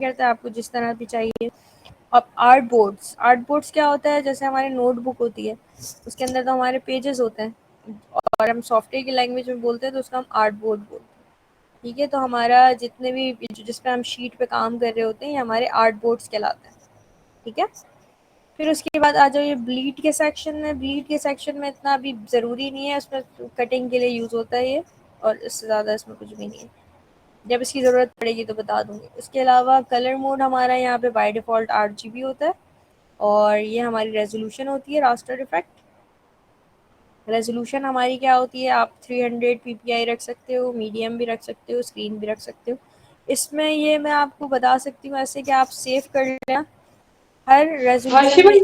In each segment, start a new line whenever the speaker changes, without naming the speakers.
करता है, आपको जिस तरह भी चाहिए। अब आर्ट बोर्ड्स क्या होता है, जैसे हमारी नोटबुक होती है, उसके अंदर तो हमारे पेजेस होते हैं, और हम सॉफ्टवेयर की लैंग्वेज में बोलते हैं तो उसका हम आर्ट बोर्ड बोलते हैं। ठीक है, तो हमारा जितने भी जिस पे हम शीट पे काम कर रहे होते हैं, ये हमारे आर्ट बोर्ड्स कहलाते हैं। ठीक है, फिर उसके बाद आ जाओ ये ब्लीड के सेक्शन में। ब्लीड के सेक्शन में इतना अभी ज़रूरी नहीं है, उसमें कटिंग के लिए यूज़ होता है ये, और इससे ज़्यादा इसमें कुछ भी नहीं है। जब इसकी ज़रूरत पड़ेगी तो बता दूंगी। इसके अलावा कलर मोड हमारा यहाँ पे बाय डिफ़ॉल्ट 8 GB होता है, और ये हमारी रेजोल्यूशन होती है रास्टर इफेक्ट। रेजोल्यूशन हमारी क्या होती है, आप 300 ppi रख सकते हो, मीडियम भी रख सकते हो, स्क्रीन भी रख सकते हो। इसमें ये मैं आपको बता सकती हूँ ऐसे कि आप सेव कर लेना हर रेजोल्यूशन में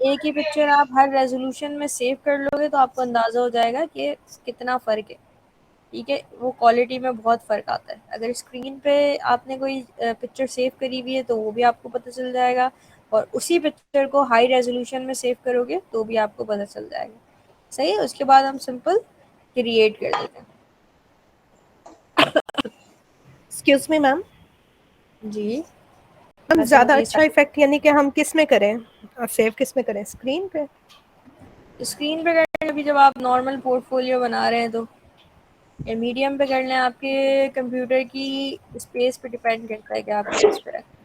एक ही पिक्चर आप हर रेजोल्यूशन में सेव कर लोगे तो आपको अंदाज़ा हो जाएगा कि कितना फ़र्क है। ठीक है, वो क्वालिटी में बहुत फ़र्क आता है। अगर स्क्रीन पे आपने कोई पिक्चर सेव करी हुई है तो वो भी आपको पता चल जाएगा, और उसी पिक्चर को हाई रेजोल्यूशन में सेव करोगे तो भी आपको पता चल जाएगा। सही है, उसके बाद हम सिंपल क्रिएट कर देते हैं।
एक्सक्यूज मी मैम,
जी,
हम
मैं
ज़्यादा
समझ
अच्छा इफेक्ट यानी कि हम किस में करें और सेव किस में करें, स्क्रीन पे?
स्क्रीन पे करने अभी जब आप नॉर्मल पोर्टफोलियो बना रहे हैं तो, या मीडियम पे कर लें, आपके कंप्यूटर की स्पेस पे डिपेंड करता है कि आपने किस पे रखा।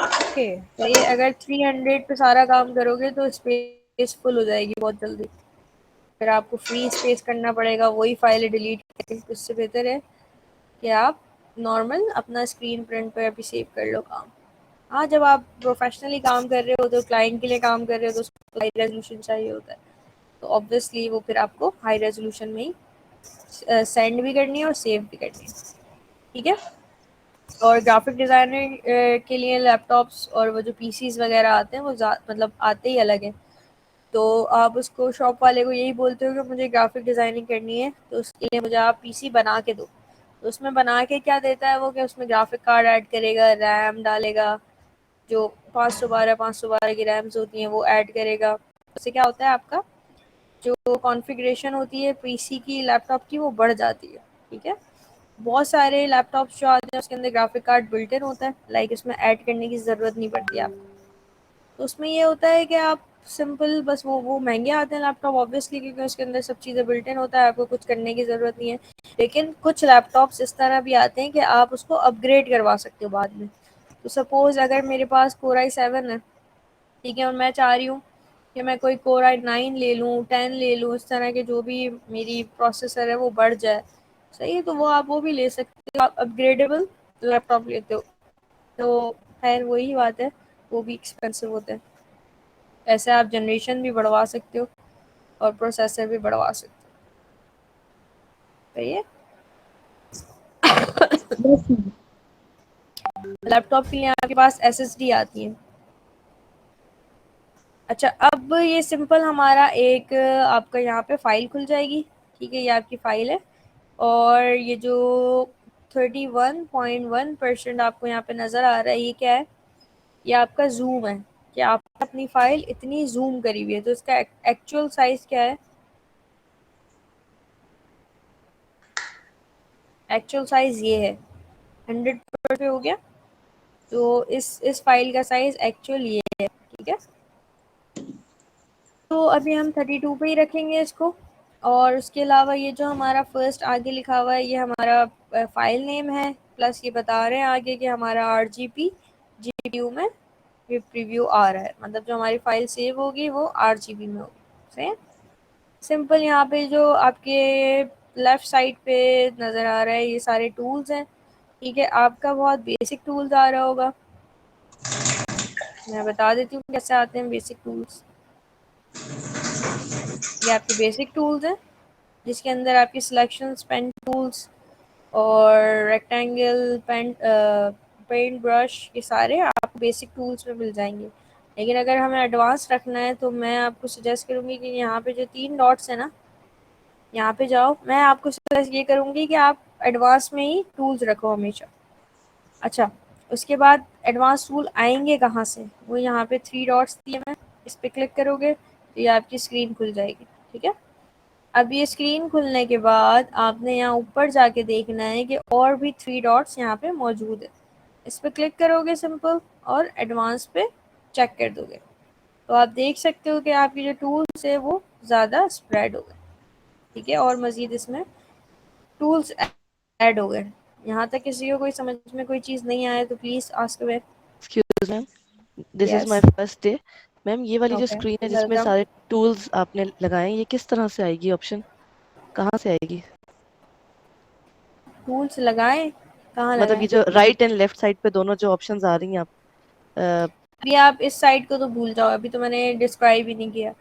ओके।
सही है, अगर 300 पे सारा काम करोगे तो स्पेस फुल हो जाएगी बहुत जल्दी, फिर आपको फ्री स्पेस करना पड़ेगा वही फाइलें डिलीट करके। उससे बेहतर है कि आप नॉर्मल अपना स्क्रीन प्रिंट पर अभी सेव कर लो काम। हाँ, जब आप प्रोफेशनली काम कर रहे हो तो क्लाइंट के लिए काम कर रहे हो तो उसको हाई रेजोल्यूशन चाहिए होता है, तो ऑब्वियसली वो फिर आपको हाई रेजोल्यूशन में ही सेंड भी करनी है और सेव भी करनी है। ठीक है, और ग्राफिक डिज़ाइनर के लिए लैपटॉप्स और वो जो पीसीज वगैरह आते हैं वो मतलब आते ही अलग हैं। तो आप उसको शॉप वाले को यही बोलते हो कि मुझे ग्राफिक डिज़ाइनिंग करनी है, तो उसके लिए मुझे आप पीसी बना के दो। तो उसमें बना के क्या देता है वो, कि उसमें ग्राफिक कार्ड ऐड करेगा, रैम डालेगा, जो 512 की रैम्स होती हैं वो ऐड करेगा। उससे क्या होता है, आपका जो कॉन्फ़िगरेशन होती है पीसी की लैपटॉप की वो बढ़ जाती है। ठीक है, बहुत सारे लैपटॉप्स जो आते हैं उसके अंदर ग्राफिक कार्ड बिल्ट इन होता है, लाइक इसमें ऐड करने की ज़रूरत नहीं पड़ती आपको। तो उसमें ये होता है कि आप सिंपल बस वो महंगे आते हैं लैपटॉप ऑब्वियसली, क्योंकि उसके अंदर सब चीज़ें बिल्ट इन होता है, आपको कुछ करने की ज़रूरत नहीं है। लेकिन कुछ लैपटॉप्स इस तरह भी आते हैं कि आप उसको अपग्रेड करवा सकते हो बाद में। तो सपोज़ अगर मेरे पास कोर i7 है, ठीक है, और मैं चाह रही हूँ कि मैं कोई कोर i9 ले लूँ, 10 ले लूँ, इस तरह के जो भी मेरी प्रोसेसर है वो बढ़ जाए। सही है, तो वो आप वो भी ले सकते हो, आप अपग्रेडेबल लैपटॉप लेते हो। तो खैर वही बात है, वो भी एक्सपेंसिव होते हैं। ऐसे आप जनरेशन भी बढ़वा सकते हो और प्रोसेसर भी बढ़वा सकते हो। सही है, लैपटॉप के लिए आपके पास एसएसडी आती है। अच्छा, अब ये सिंपल हमारा एक आपका यहाँ पे फ़ाइल खुल जाएगी। ठीक है, ये आपकी फ़ाइल है, और ये जो 31.1% आपको यहाँ पे नज़र आ रहा है, ये क्या है, ये आपका जूम है कि आपने अपनी फ़ाइल इतनी जूम करी हुई है। तो इसका एक्चुअल साइज़ क्या है, एक्चुअल साइज़ ये है, 100 पे हो गया। तो इस फाइल का साइज़ एक्चुअल ये है। ठीक है, तो अभी हम 32 पे ही रखेंगे इसको। और उसके अलावा ये जो हमारा फर्स्ट आगे लिखा हुआ है ये हमारा फाइल नेम है, प्लस ये बता रहे हैं आगे कि हमारा RGB GPU में ये प्रीव्यू आ रहा है, मतलब जो हमारी फाइल सेव होगी वो RGB में होगी। सही है, सिंपल। यहाँ पे जो आपके लेफ़्ट साइड पे नज़र आ रहा है ये सारे टूल्स हैं। ठीक है, आपका बहुत बेसिक टूल्स आ रहा होगा, मैं बता देती हूँ कैसे आते हैं बेसिक टूल्स। ये आपके बेसिक टूल्स हैं जिसके अंदर आपकी सिलेक्शंस, पेन टूल्स और रेक्टेंगल, पेंट ब्रश, ये सारे आपको बेसिक टूल्स में मिल जाएंगे। लेकिन अगर हमें एडवांस रखना है तो मैं आपको सजेस्ट करूँगी कि यहाँ पे जो 3 डॉट्स है ना, यहाँ पे जाओ। मैं आपको सजेस्ट ये करूँगी कि आप एडवांस में ही टूल्स रखो हमेशा। अच्छा, उसके बाद एडवांस टूल आएंगे कहाँ से, वो यहाँ पे 3 डॉट्स दिए मैं, इस पर क्लिक करोगे तो ये आपकी स्क्रीन खुल जाएगी। ठीक है, अब ये स्क्रीन खुलने के बाद आपने यहाँ ऊपर जाके देखना है कि और भी 3 डॉट्स यहाँ पे मौजूद है। इस पर क्लिक करोगे सिंपल और एडवांस पे चेक कर दोगे तो आप देख सकते हो कि आपकी जो टूल्स है वो ज़्यादा स्प्रेड हो गए। ठीक है, और मज़ीद इसमें टूल्स ऐड हो गए। यहाँ तक किसी को कोई समझ में कोई चीज़ नहीं आए तो please ask away.
Excuse ma'am, this is
yes,
my first day. Ma'am, ये वाली जो
ओके,
स्क्रीन है जिसमें
वेलकम।
सारे टूल्स आपने लगाए हैं, ये किस तरह से आएगी? ऑप्शन कहाँ से आएगी?
टूल्स लगाएं, कहाँ
मतलब
लगाएं?
ये जो राइट एंड लेफ्ट साइड पे दोनों जो ऑप्शंस आ रही हैं आप
अभी आप इस साइड को तो भूल जाओ, अभी तो मैंने डिस्क्राइब ही नहीं किया।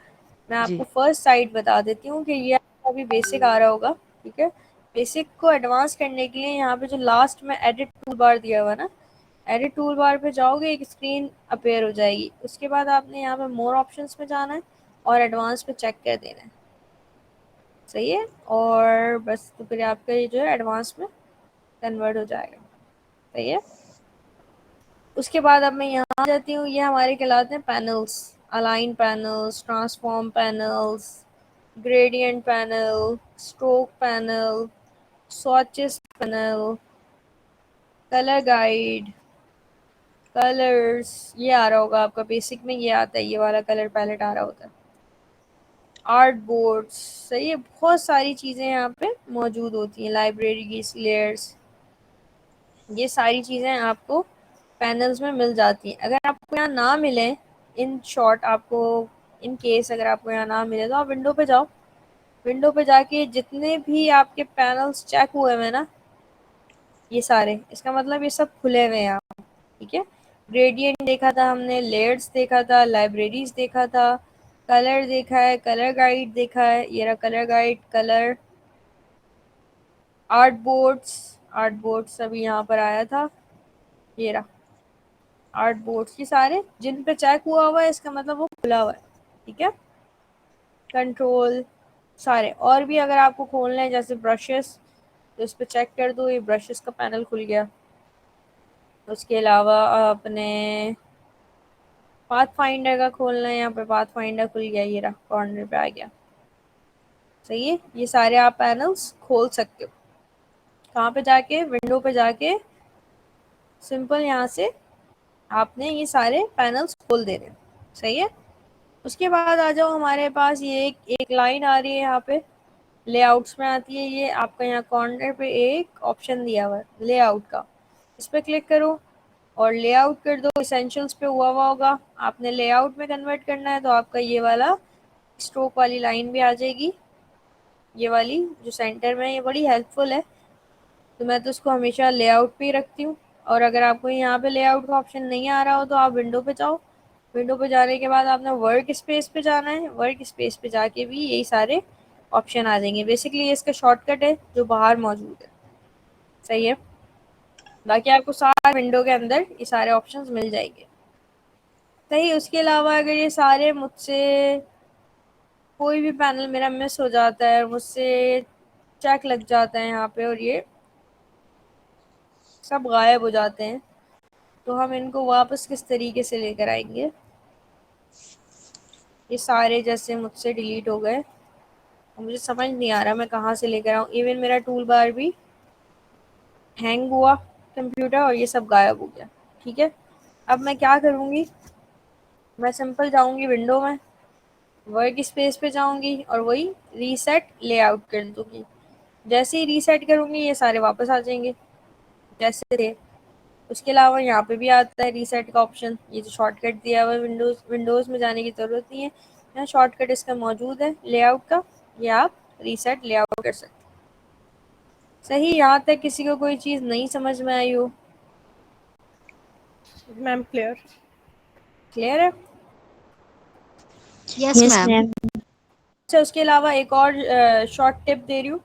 मैं
जी
आपको फर्स्ट साइड बता देती हूँ कि ये आपका अभी बेसिक आ रहा होगा। ठीक है, बेसिक को एडवांस करने के लिए यहाँ पे जो लास्ट में एडिट टूल बार दिया हुआ है ना, एडिट टूल बार पे जाओगे एक स्क्रीन अपेयर हो जाएगी। उसके बाद आपने यहाँ पे मोर ऑप्शंस में जाना है और एडवांस पे चेक कर देना है। सही है, और बस तो फिर आपका ये जो है एडवांस में कन्वर्ट हो जाएगा। सही है, उसके बाद अब मैं यहाँ आ जाती हूँ। ये हमारे कहलाते हैं panels. Align panels, transform panels, gradient panel, stroke panel, swatches panel, colour guide, colours, ये आ रहा होगा आपका बेसिक में, ये आता है, ये वाला कलर पैलेट आ रहा होता है। आर्ट बोर्ड्स, सही है, बहुत सारी चीज़ें यहाँ पे मौजूद होती हैं। लाइब्रेरी की लेयर्स, ये सारी चीज़ें आपको पैनल्स में मिल जाती हैं। अगर आपको यहाँ ना मिले, इन शॉर्ट आपको, इन केस अगर आपको यहाँ ना मिले तो आप विंडो पे जाओ। विंडो पे जाके जितने भी आपके पैनल्स चेक हुए हुए ना, ये सारे, इसका मतलब ये सब खुले हुए हैं यहाँ। ठीक है, ग्रेडियंट देखा था हमने, लेयर्स देखा था, लाइब्रेरीज देखा था, कलर देखा है, कलर गाइड देखा है, ये रहा colour guide, colour, art boards, art boards अभी यहाँ पर आया था, ये रहा आर्ट बोर्ड्स। ये सारे जिन पे चेक हुआ है इसका मतलब वो खुला हुआ है। ठीक है, कंट्रोल सारे, और भी अगर आपको खोलना है जैसे ब्रशेस तो इस पे चेक कर दो, ये ब्रशेस का पैनल खुल गया। उसके अलावा अपने पाथ फाइंडर का खोलना है, यहाँ पे पाथ फाइंडर खुल गया, ये रहा कॉर्नर पे आ गया। सही है, ये सारे आप पैनल्स खोल सकते हो। कहाँ पे जाके? विंडो पे जाके सिंपल यहाँ से आपने ये सारे पैनल्स खोल देने। सही है, उसके बाद आ जाओ हमारे पास, ये एक लाइन आ रही है यहाँ पे, लेआउट्स में आती है। ये आपका यहाँ कॉर्नर पे एक ऑप्शन दिया हुआ है लेआउट का, इस पर क्लिक करो और लेआउट कर दो। इसेंशियल्स पे हुआ होगा, आपने लेआउट में कन्वर्ट करना है तो आपका ये वाला स्ट्रोक वाली लाइन भी आ जाएगी। ये वाली जो सेंटर में, ये बड़ी हेल्पफुल है, तो मैं तो उसको हमेशा लेआउट पे ही रखती हूँ। और अगर आपको यहाँ पे लेआउट का ऑप्शन नहीं आ रहा हो तो आप विंडो पे जाओ। विंडो पे जाने के बाद आपने वर्क स्पेस पे जाना है। वर्क स्पेस पे जाके भी यही सारे ऑप्शन आ जाएंगे। बेसिकली ये इसका शॉर्टकट है जो बाहर मौजूद है। सही है, बाकी आपको सारे विंडो के अंदर ये सारे ऑप्शंस मिल जाएंगे। सही, उसके अलावा अगर ये सारे मुझसे कोई भी पैनल मेरा मिस हो जाता है, मुझसे चेक लग जाता है यहाँ पे और ये सब गायब हो जाते हैं, तो हम इनको वापस किस तरीके से लेकर आएंगे? ये सारे जैसे मुझसे डिलीट हो गए, मुझे समझ नहीं आ रहा मैं कहाँ से लेकर आऊँ। इवन मेरा टूल बार भी हैंग हुआ कंप्यूटर और ये सब गायब हो गया। ठीक है, अब मैं क्या करूँगी? मैं सिंपल जाऊँगी विंडो में, वर्क स्पेस पे जाऊँगी और वही रीसेट लेआउट कर दूँगी। जैसे ही रीसेट करूँगी ये सारे वापस आ जाएंगे जैसे थे। उसके अलावा यहाँ पे भी आता है रीसेट का ऑप्शन, ये जो शॉर्टकट दिया हुआ है, विंडोज़ में जाने की ज़रूरत नहीं है, यहाँ शॉर्टकट इसका मौजूद है लेआउट का, ये आप रीसेट लेआउट कर सकते हैं। सही, यहाँ तक किसी को कोई चीज़ नहीं समझ में आई हो?
Ma'am clear.
क्लियर है?
Yes ma'am.
अच्छा, उसके अलावा एक और शॉर्ट टिप दे रही हूँ,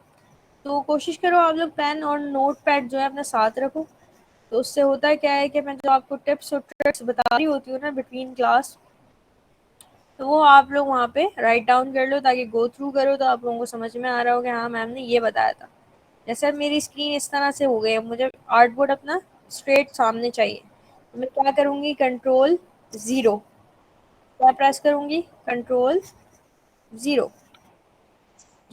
तो कोशिश करो आप लोग पेन और नोट पैड जो है अपने साथ रखो। तो उससे होता क्या है कि मैं जो आपको टिप्स और ट्रिक्स बता रही होती हूँ ना बिटवीन क्लास, तो वो आप लोग वहाँ पे राइट डाउन कर लो ताकि गो थ्रू करो तो आप लोगों को समझ में आ रहा हो कि हाँ मैम ने ये बताया था। जैसे अब मेरी स्क्रीन इस तरह से हो गई है, मुझे आर्ट बोर्ड अपना स्ट्रेट सामने चाहिए, तो मैं क्या करूँगी? कंट्रोल 0, क्या प्रेस करूँगी? कंट्रोल 0।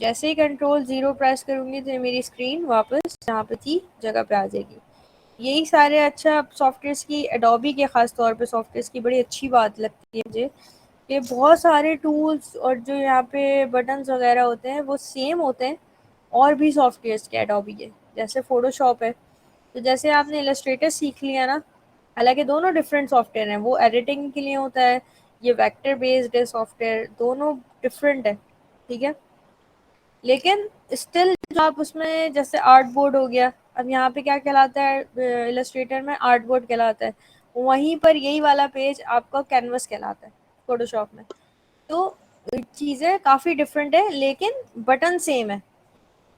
जैसे ही कंट्रोल 0 प्रेस करूँगी तो मेरी स्क्रीन वापस जहाँ पे थी जगह पे आ जाएगी। यही सारे अच्छा सॉफ्टवेयर्स की, एडोबी के ख़ास तौर पे सॉफ्टवेयर्स की बड़ी अच्छी बात लगती है मुझे कि बहुत सारे टूल्स और जो यहाँ पे बटन्स वगैरह होते हैं वो सेम होते हैं और भी सॉफ्टवेयर्स के एडोबी के। जैसे फ़ोटोशॉप है, तो जैसे आपने इलस्ट्रेटर सीख लिया ना, हालांकि दोनों डिफरेंट सॉफ्टवेयर हैं, वो एडिटिंग के लिए होता है, ये वेक्टर बेस्ड है सॉफ्टवेयर, दोनों डिफरेंट है, ठीक है। लेकिन स्टिल जो आप उसमें जैसे आर्ट बोर्ड हो गया, अब यहाँ पे क्या कहलाता है इलस्ट्रेटर में, आर्ट बोर्ड कहलाता है, वहीं पर यही वाला पेज आपका कैनवस कहलाता है फोटोशॉप में। तो चीज़ें काफ़ी डिफरेंट है लेकिन बटन सेम है,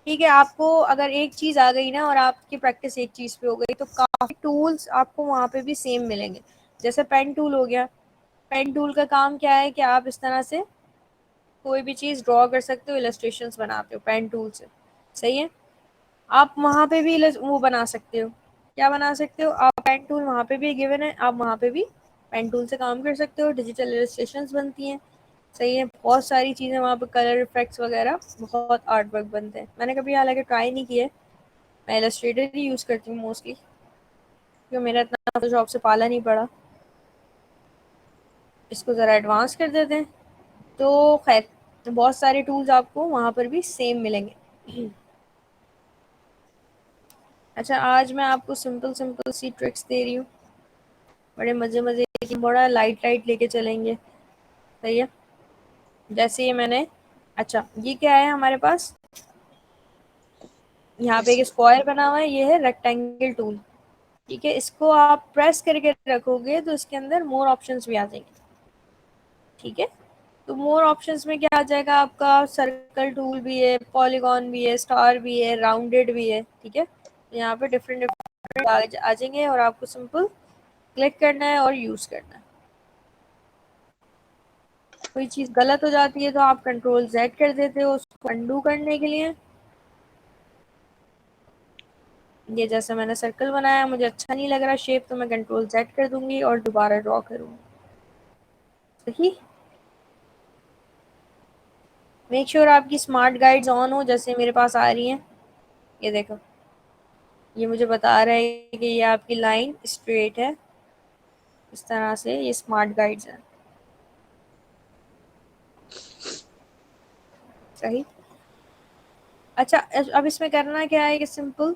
ठीक है। आपको अगर एक चीज़ आ गई ना और आपकी प्रैक्टिस एक चीज़ पे हो गई तो काफ़ी टूल्स आपको वहाँ पे भी सेम मिलेंगे। जैसे पेन टूल हो गया, पेन टूल का काम क्या है कि आप इस तरह से कोई भी चीज़ ड्रॉ कर सकते हो, इलस्ट्रेशंस बनाते हो पेन टूल से, सही है। आप वहाँ पे भी वो बना सकते हो, क्या बना सकते हो आप, पेन टूल वहाँ पे भी गिवन है, आप वहाँ पे भी पेन टूल से काम कर सकते हो, डिजिटल इलस्ट्रेशंस बनती हैं, सही है। बहुत सारी चीज़ें वहाँ पे, कलर इफेक्ट्स वगैरह, बहुत आर्ट वर्क बनते हैं। मैंने कभी हालांकि ट्राई नहीं किया है, मैं इलस्ट्रेटर ही यूज़ करती हूँ मोस्टली, क्योंकि मेरा इतना फोटोशॉप से पाला नहीं पड़ा। इसको ज़रा एडवांस कर देते हैं। तो खैर, बहुत सारे टूल्स आपको वहाँ पर भी सेम मिलेंगे। अच्छा, आज मैं आपको सिंपल सिंपल सी ट्रिक्स दे रही हूँ, बड़े मज़े मज़े की, बड़ा लाइट लाइट लेके चलेंगे, सही है। जैसे ये मैंने, अच्छा ये क्या है हमारे पास, यहाँ पे एक स्क्वायर बना हुआ है, ये है रेक्टेंगल टूल, ठीक है। इसको आप प्रेस करके रखोगे तो इसके अंदर मोर ऑप्शंस भी आ जाएंगे, ठीक है। तो मोर ऑप्शंस में क्या आ जाएगा आपका, सर्कल टूल भी है, पॉलीगॉन भी है, स्टार भी है, राउंडेड भी है, ठीक है। तो यहाँ पे डिफरेंट डिफरेंट आ जाएंगे और आपको सिंपल क्लिक करना है और यूज़ करना है। कोई चीज़ गलत हो जाती है तो आप कंट्रोल Z कर देते हो उसको अंडू करने के लिए। ये जैसे मैंने सर्कल बनाया, मुझे अच्छा नहीं लग रहा शेप, तो मैं कंट्रोल Z कर दूंगी और दोबारा ड्रॉ करूंगी, सही। मेक श्योर आपकी स्मार्ट गाइड्स ऑन हो, जैसे मेरे पास आ रही हैं, ये देखो, ये मुझे बता रहा है कि ये आपकी लाइन स्ट्रेट है, इस तरह से ये स्मार्ट गाइड्स हैं, सही। अच्छा, अब इसमें करना क्या है कि सिंपल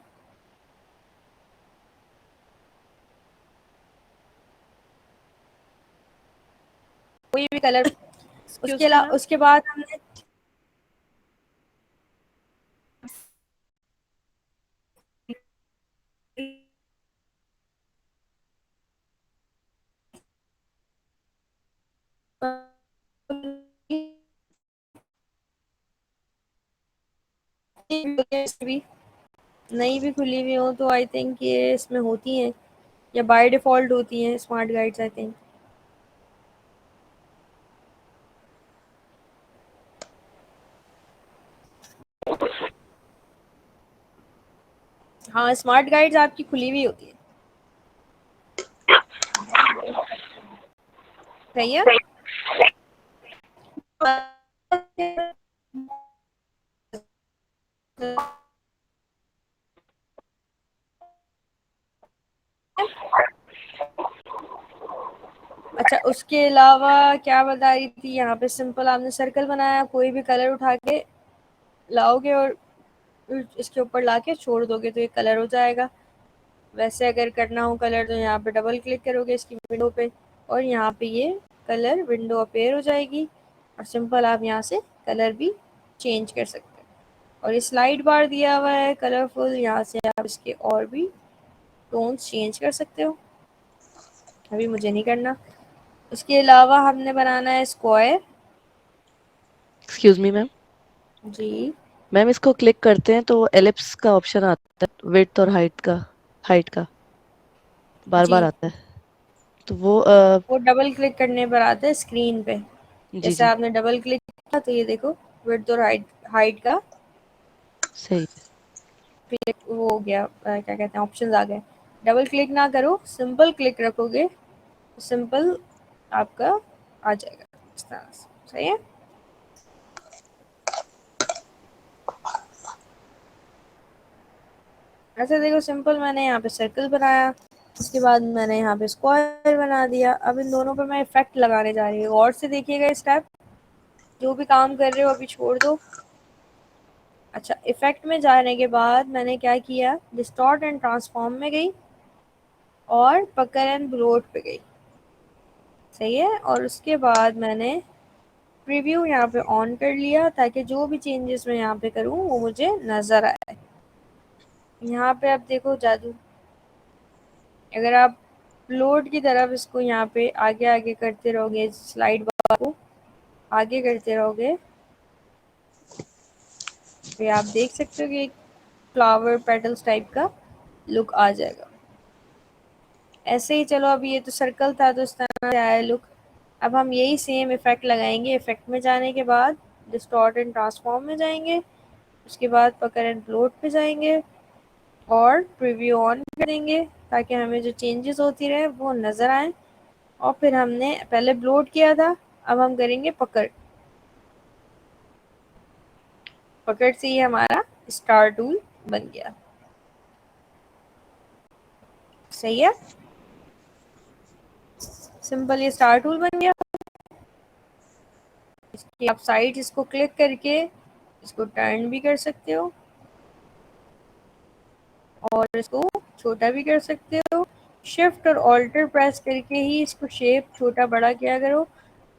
कोई भी कलर, उसके
एक्सक्यूज मी
अलावा
मैम।
उसके बाद हमने भी नई भी खुली हुई हो तो आई थिंक ये इसमें होती हैं या बाय डिफ़ॉल्ट होती हैं स्मार्ट गाइड्स, आई थिंक। हाँ, स्मार्ट गाइड्स आपकी खुली हुई होती है, सही है। अच्छा, उसके अलावा क्या बता रही थी, यहाँ पे सिंपल आपने सर्कल बनाया, कोई भी कलर उठा के लाओगे और इसके ऊपर लाके छोड़ दोगे तो ये कलर हो जाएगा। वैसे अगर करना हो कलर तो यहाँ पे डबल क्लिक करोगे इसकी विंडो पे और यहाँ पे ये कलर विंडो अपेयर हो जाएगी और सिंपल आप यहाँ से कलर भी चेंज कर सकते हैं। और ये स्लाइड बार दिया हुआ है कलरफुल, यहाँ से आप इसके और भी टोन्स चेंज कर सकते हो, अभी मुझे नहीं करना। उसके अलावा हमने बनाना है स्क्वायर।
Excuse me ma'am.
जी
मैम इसको क्लिक करते हैं तो एलिप्स का ऑप्शन आता है, विड्थ और हाइट का बार बार
जी,
आता है, तो वो
वो डबल क्लिक करने पर आता है स्क्रीन पे।
जी
जैसे
जी
आपने डबल क्लिक किया तो ये देखो विड्थ और हाइट हाइट का
सही है।
क्लिक वो हो गया, क्या कहते हैं, ऑप्शंस आ गए। डबल क्लिक ना करो, सिंपल क्लिक रखोगे, सिंपल आपका आ जाएगा इस तरह से, सही है। ऐसे देखो सिंपल, मैंने यहाँ पे सर्कल बनाया, उसके बाद मैंने यहाँ पे स्क्वायर बना दिया। अब इन दोनों पे मैं इफेक्ट लगाने जा रही हूँ, और से देखिएगा स्टेप। जो भी काम कर रहे हो अभी छोड़ दो। अच्छा, इफेक्ट में जाने के बाद मैंने क्या किया, डिस्टॉर्ट एंड ट्रांसफॉर्म में गई और पकड़ एंड ब्लोट पे गई। सही है। और उसके बाद मैंने प्रीव्यू यहाँ पे ऑन कर लिया, ताकि जो भी चेंजेस मैं यहाँ पे करूँ वो मुझे नज़र आए। यहाँ पे आप देखो जादू, अगर आप लोड की तरफ इसको यहाँ पे आगे आगे करते रहोगे, स्लाइड बार को आगे करते रहोगे, तो आप देख सकते हो कि एक फ्लावर पेटल्स टाइप का लुक आ जाएगा। ऐसे ही चलो, अभी ये तो सर्कल था तो इस तरह से आया लुक। अब हम यही सेम इफेक्ट लगाएंगे। इफेक्ट में जाने के बाद डिस्टॉर्ट एंड ट्रांसफॉर्म में जाएंगे, उसके बाद पकड़ एंड फ्लोट पे जाएंगे और प्रीव्यू ऑन करेंगे, ताकि हमें जो चेंजेस होती रहे वो नज़र आए। और फिर हमने पहले ब्लोट किया था, अब हम करेंगे पकड़। पकड़ से ही हमारा स्टार टूल बन गया। सही है, सिंपल ये स्टार टूल बन गया। इसकी आप साइड इसको क्लिक करके इसको टर्न भी कर सकते हो और इसको छोटा भी कर सकते हो। शिफ्ट और ऑल्टर प्रेस करके ही इसको शेप छोटा बड़ा किया करो,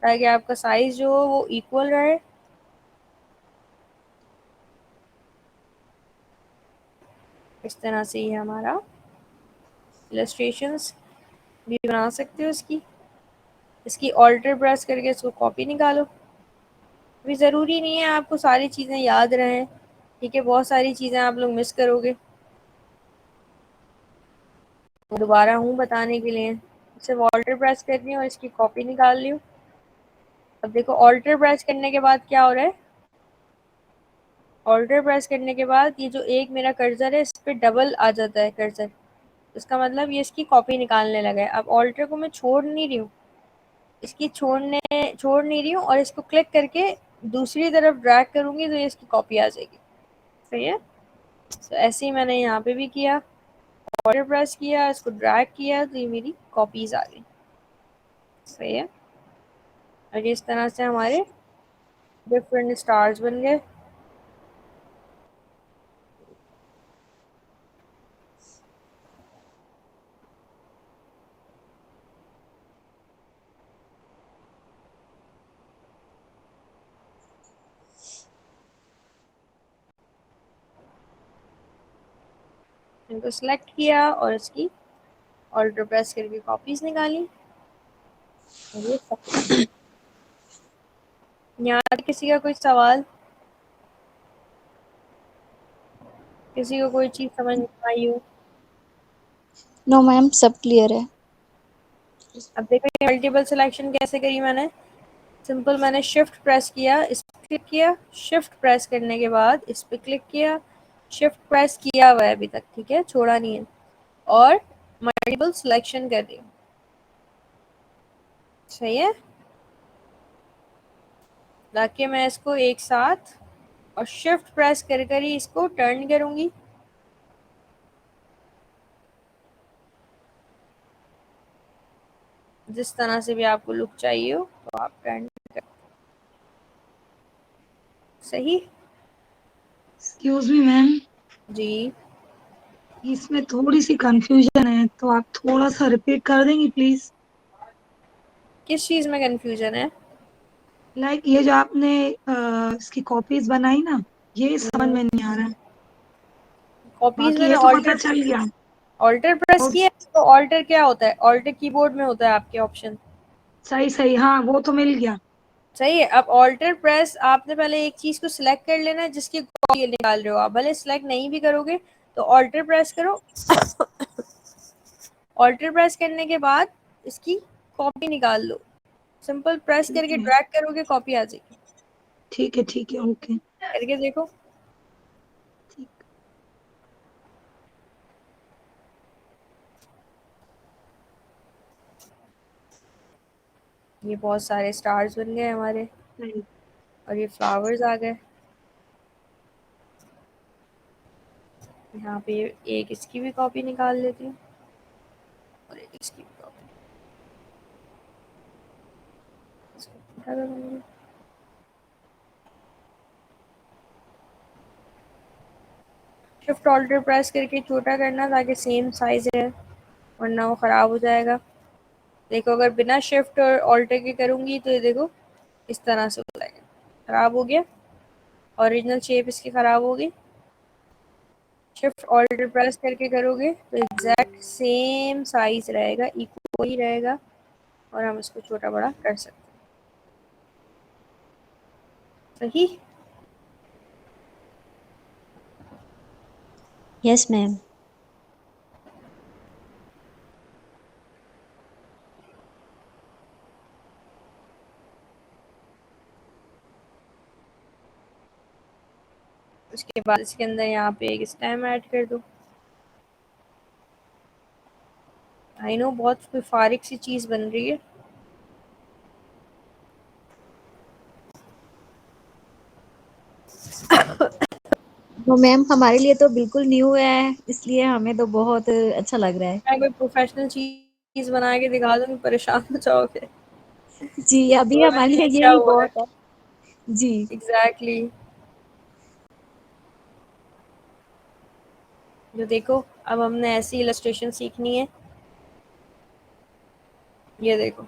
ताकि आपका साइज जो हो वो इक्वल रहे। इस तरह से ही हमारा इलस्ट्रेशंस भी बना सकते हो। इसकी ऑल्टर प्रेस करके इसको कॉपी निकालो। अभी ज़रूरी नहीं है आपको सारी चीज़ें याद रहें, ठीक है, बहुत सारी चीज़ें आप लोग मिस करोगे। दोबारा हूँ बताने के लिए, सिर्फ ऑल्टर प्रेस करनी है और इसकी कॉपी निकाल ली हूँ। अब देखो, ऑल्टर प्रेस करने के बाद क्या हो रहा है, ऑल्टर प्रेस करने के बाद ये जो एक मेरा कर्सर है इस पर डबल आ जाता है कर्सर, इसका मतलब ये इसकी कॉपी निकालने लगा है। अब ऑल्टर को मैं छोड़ नहीं रही हूँ, इसकी छोड़ नहीं रही हूँ, और इसको क्लिक करके दूसरी तरफ ड्रैग करूँगी तो ये इसकी कॉपी आ जाएगी। सही है। तो ऐसे ही मैंने यहाँ पे भी किया, ऑल्टर प्रेस किया, इसको ड्रैग किया तो ये मेरी कॉपीज आ गई। सही है। और इस तरह से हमारे डिफरेंट स्टार्स बन गए। इनको सिलेक्ट किया और इसकी ऑल्टर प्रेस करके कॉपीज निकाली। और ये सब। यहाँ तक किसी का कोई सवाल, किसी को कोई चीज समझ नहीं आई हो?
नो मैम, सब क्लियर है।
अब देखो ये मल्टीपल सिलेक्शन कैसे करी मैंने। सिंपल, मैंने शिफ्ट प्रेस किया, इस पर क्लिक किया, शिफ्ट प्रेस करने के बाद इस पर क्लिक किया, शिफ्ट प्रेस किया हुआ है अभी तक, ठीक है, छोड़ा नहीं है, और मल्टीपल सिलेक्शन कर रही हूँ। सही है। ताकि मैं इसको एक साथ और शिफ्ट प्रेस कर कर ही इसको टर्न करूंगी। जिस तरह से भी आपको लुक चाहिए हो तो आप टर्न कर। सही।
एक्सक्यूज मी मैम,
जी,
इसमें थोड़ी सी कंफ्यूजन है, तो आप थोड़ा सा रिपीट कर देंगी प्लीज।
किस चीज में कंफ्यूजन है?
ये जो आपने इसकी कॉपीज बनाई ना, ये समझ में नहीं आ रहा है।
कॉपीज
बाकी
मैंने
ये तो पता
ऑल्टर
चल गया।
ऑल्टर प्रेस
और
किया। तो ऑल्टर क्या होता है? ऑल्टर कीबोर्ड में होता है आपके ऑप्शन।
सही सही, हाँ वो तो मिल गया।
सही है। अब ऑल्टर प्रेस आपने पहले एक चीज को सिलेक्ट कर लेना है जिसकी कॉपी निकाल रहे हो आप, भले सिलेक्ट नहीं भी करोगे तो ऑल्टर प्रेस करो। ऑल्टर प्रेस करने के बाद इसकी कॉपी निकाल लो। सिंपल प्रेस
ठीक
करके
है
ड्रैग करोगे, कॉपी आ जाएगी।
ठीक है, ओके।
करके देखो।
ठीक।
ये बहुत सारे स्टार्स बन गए हमारे,
सही।
और ये फ्लावर्स आ गए। यहाँ यहाँ पे एक इसकी भी कॉपी निकाल लेती हूँ और एक इसकी भी कॉपी उठा दूंगी। शिफ्ट ऑल्टर प्रेस करके छोटा करना ताकि सेम साइज रहे, वरना वो ख़राब हो जाएगा। देखो अगर बिना शिफ्ट और ऑल्टर के करूँगी तो ये देखो इस तरह से हो जाएगा, ख़राब हो गया, ओरिजिनल शेप इसकी ख़राब हो गई। शिफ्ट ऑल्टर प्रेस करके करोगे तो एग्जैक्ट सेम साइज रहेगा, इक्वल ही रहेगा और हम इसको छोटा बड़ा कर सकते हैं। सही।
Yes, ma'am.
उसके बाद इसके अंदर यहाँ पे एक स्टेम ऐड कर दो। आई नो बहुत कोई फारिक सी चीज़ बन रही है।
तो मैम हमारे लिए तो बिल्कुल न्यू है, इसलिए हमें तो बहुत अच्छा लग रहा है।
मैं कोई प्रोफेशनल चीज़ बना के दिखा दूँगी, परेशान हो जाओगे।
जी, अभी
बोला
हमारे
कि
लिए
ये क्या
यही
हुआ है।
बहुत है। जी।
एग्जैक्टली जो देखो अब हमने ऐसी इलस्ट्रेशन सीखनी है। ये देखो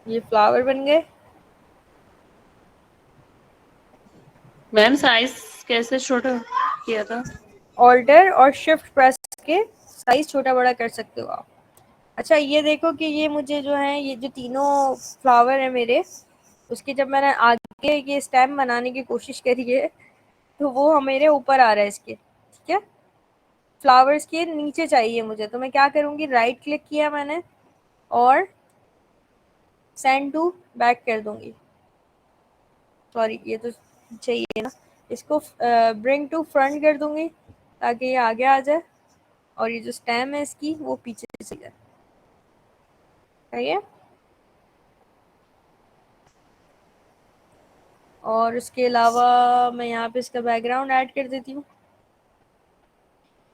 ये फ्लावर बन गए।
मैम साइज कैसे छोटा किया था?
ऑल्टर और शिफ्ट प्रेस के साइज छोटा बड़ा कर सकते हो आप। अच्छा ये देखो कि ये मुझे जो है ये जो तीनों फ्लावर है मेरे, उसकी जब मैंने आगे ये स्टेम बनाने की कोशिश करी है तो वो मेरे ऊपर आ रहा है इसके, ठीक है। फ्लावर्स के नीचे चाहिए मुझे, तो मैं क्या करूँगी, राइट क्लिक किया मैंने और सेंड टू बैक कर दूंगी। सॉरी ये तो चाहिए ना, इसको ब्रिंग टू फ्रंट कर दूंगी ताकि ये आगे आ जाए और ये जो स्टेम है इसकी वो पीछे चली जाए। सही है। और उसके अलावा मैं यहाँ पे इसका बैकग्राउंड ऐड कर देती हूँ।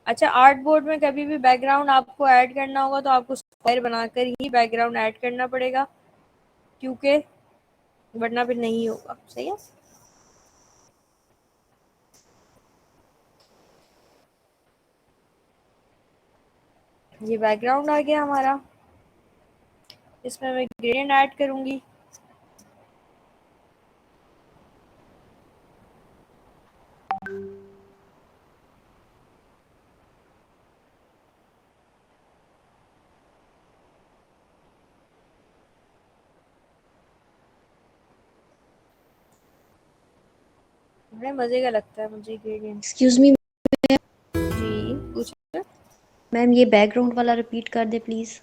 अच्छा आर्ट बोर्ड में कभी भी बैकग्राउंड आपको ऐड करना होगा तो आपको स्क्वायर बनाकर ही बैकग्राउंड ऐड करना पड़ेगा, क्योंकि वरना फिर नहीं होगा। सही है। ये बैकग्राउंड आ गया हमारा, इसमें मैं ग्रेडियंट ऐड करूंगी। बड़े मजे का लगता है मुझे ग्रेडियंट।
एक्सक्यूज मी
जी कुछ
मैम, ये बैकग्राउंड वाला रिपीट कर दे प्लीज।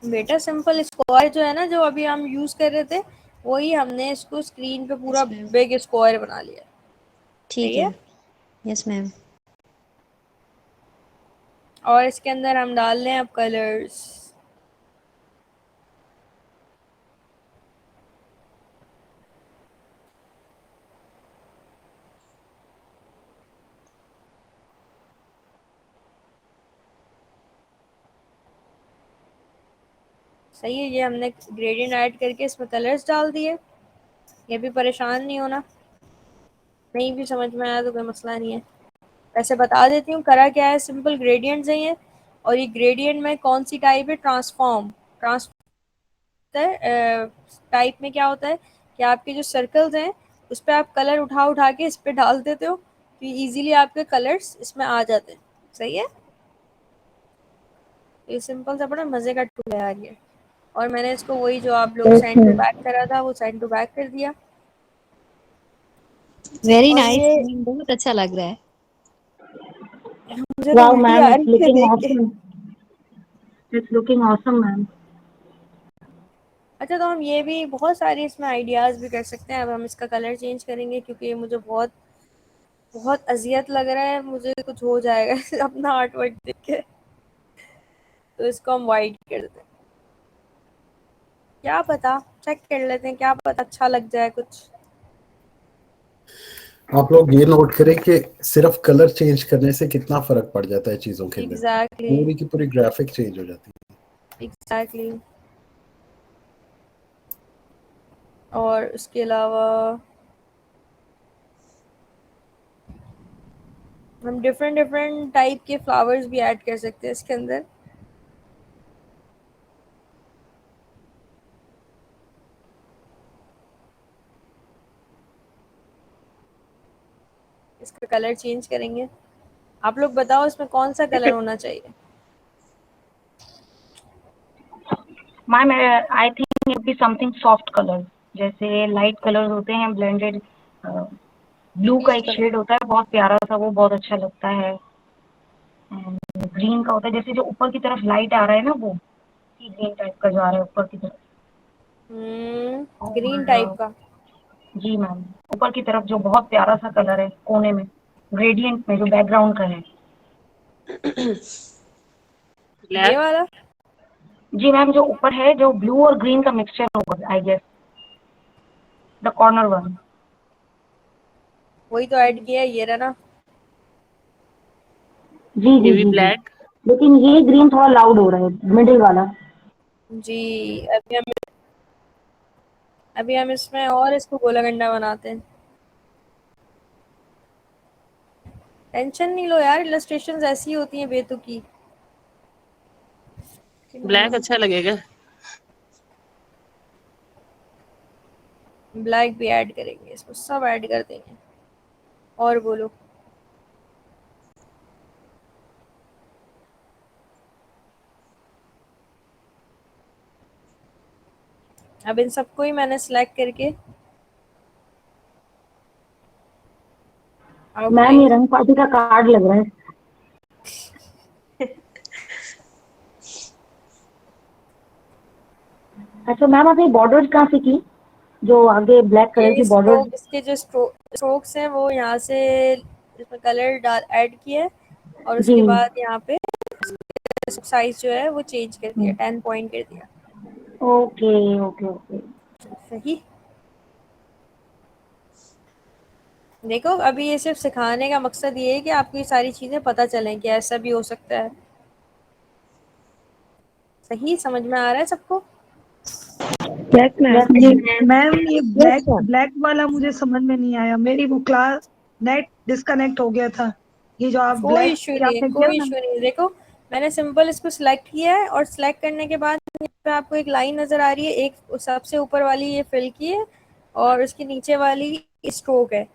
बेटा सिंपल स्क्वायर जो है ना, जो अभी हम यूज कर रहे थे, वही हमने इसको स्क्रीन पे पूरा
यस मैम।
बिग स्क्वायर बना लिया।
ठीक
सही
है।
है।
Yes ma'am.
और इसके अंदर हम डाल लें अब कलर्स। सही है। ये हमने ग्रेडियंट ऐड करके इसमें कलर्स डाल दिए। ये भी परेशान नहीं होना, नहीं भी समझ में आया तो कोई मसला नहीं है। वैसे बता देती हूँ करा क्या है, सिंपल ग्रेडियंट्स हैं ये। और ये ग्रेडियंट में कौन सी टाइप है, ट्रांसफॉर्म। टाइप में क्या होता है कि आपके जो सर्कल्स हैं उस पर आप कलर उठा उठा के इस पे डाल देते हो तो इजीली आपके कलर्स इसमें आ जाते हैं। सही है। ये सिंपल सा बड़ा मजे का टूल है यार ये। और मैंने इसको वही जो आप लोग सेंड टू बैक करा था वो सेंड टू बैक कर दिया।
वेरी
और
नाइस
ये
मैम, बहुत अच्छा लग रहा है।
मुझे तो
Wow,
उल्टी
ma'am,
आ
it's
रही है
looking
देख के।
awesome. It's looking awesome, ma'am.
अच्छा तो हम ये भी बहुत सारी इसमें आइडियाज़ भी कर सकते हैं। अब हम इसका कलर चेंज करेंगे क्योंकि ये मुझे बहुत बहुत अजियत लग रहा है, मुझे कुछ हो जाएगा अपना आर्ट वर्क देख के। तो इसको हम वाइट कर देते हैं। क्या पता, चेक कर लेते हैं, क्या पता अच्छा लग जाए कुछ।
आप लोग ये नोट करें कि सिर्फ कलर चेंज करने से कितना फर्क पड़ जाता है चीजों के अंदर,
एग्जैक्टली
पूरी की पूरी ग्राफिक चेंज हो जाती है।
एग्जैक्टली। और उसके अलावा हम डिफरेंट डिफरेंट टाइप के फ्लावर्स भी ऐड कर सकते हैं इसके अंदर। इसका कलर चेंज करेंगे। आप लोग बताओ इसमें कौन सा कलर होना चाहिए?
Ma'am I think it be something soft colour, जैसे लाइट कलर्स होते हैं ब्लेंडेड, ब्लू का एक
पीच कलर।
शेड होता है बहुत प्यारा सा, वो बहुत अच्छा लगता है। ग्रीन का होता है, जैसे जो ऊपर की तरफ लाइट आ रहा है ना, वो ग्रीन टाइप का जो आ रहा है ऊपर की तरफ।
ग्रीन
और
टाइप का।
जी मैम, ऊपर की तरफ जो बहुत प्यारा सा कलर है कोने में, ग्रेडियंट में जो बैकग्राउंड का है।
ये
ब्लैक।
वाला।
जी मैम, जो ऊपर है, जो ब्लू और ग्रीन का मिक्सचर होगा, I guess the corner one.
वही तो ऐड किया है, ये रहा ना।
जी
ये
जी
भी
जी जी,
ब्लैक।
लेकिन ये ग्रीन थोड़ा लाउड हो रहा है, मिडिल वाला।
जी। अभी हम इसमें और इसको गोला गंडा बनाते हैं। टेंशन नहीं लो यार, इलस्ट्रेशंस ऐसी होती हैं बेतुकी।
ब्लैक अच्छा लगेगा।
ब्लैक भी ऐड करेंगे इसमें, सब ऐड कर देंगे। और बोलो। अब इन सबको ही मैंने सिलेक्ट करके
मैम, ये
आउटलाइन।
रंग पार्टी का कार्ड लग रहा है। अच्छा मैम, आपने बॉर्डर कहाँ से की, जो आगे ब्लैक कलर की
ये
बॉर्डर?
स्ट्रोक, इसके जो स्ट्रोक्स हैं वो यहाँ से इसमें कलर डाल ऐड किया, और
जी।
उसके बाद यहाँ पे साइज जो है वो चेंज कर दिया, 10 पॉइंट कर दिया।
Okay okay okay.
सही। देखो अभी ये सिर्फ सिखाने का मकसद ये है कि आपको ये सारी चीजें पता चलें कि ऐसा भी हो सकता है। सही समझ में आ रहा है सबको?
Yes ma'am.
ये मैम, ये
यस
ब्लैक
सर।
ब्लैक वाला मुझे समझ में नहीं आया, मेरी वो क्लास नेट डिस्कनेक्ट हो गया था। ये जो आप
कोई
ब्लैक
इशू
की
नहीं है,
आपने किया
कोई
ना।
इशू नहीं है। देखो मैंने सिंपल इसको सिलेक्ट किया है, और सिलेक्ट करने के बाद यहाँ पे आपको एक लाइन नजर आ रही है, एक सबसे ऊपर वाली ये फिल की है, और उसके नीचे वाली स्ट्रोक है।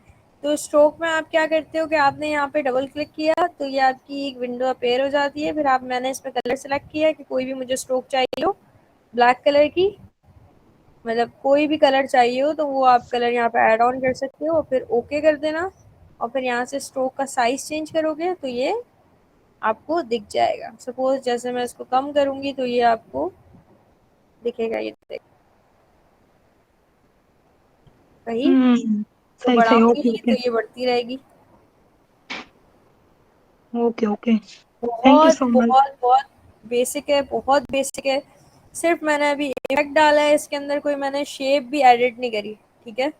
तो स्ट्रोक में आप क्या करते हो कि आपने यहाँ पे डबल क्लिक किया तो ये आपकी एक विंडो अपेयर हो जाती है। फिर मैंने इसमें कलर सेलेक्ट किया है कि कोई भी मुझे स्ट्रोक चाहिए हो ब्लैक कलर की, मतलब कोई भी कलर चाहिए हो तो वो आप कलर यहाँ पे ऐड ऑन कर सकते हो, और फिर ओके कर देना। और फिर यहाँ से स्ट्रोक का साइज चेंज करोगे तो ये आपको दिख जाएगा। सपोज जैसे मैं इसको कम करूंगी तो ये आपको दिखेगा, ये देख सही। तो
सही सही, ओके
बढ़ाऊंगी तो
ओके
ये बढ़ती रहेगी।
Okay okay. थैंक यू
बहुत
सो मच।
बहुत बहुत बेसिक है, बहुत बेसिक है। सिर्फ मैंने अभी इफेक्ट डाला है इसके अंदर, कोई मैंने शेप भी एडिट नहीं करी। ठीक है,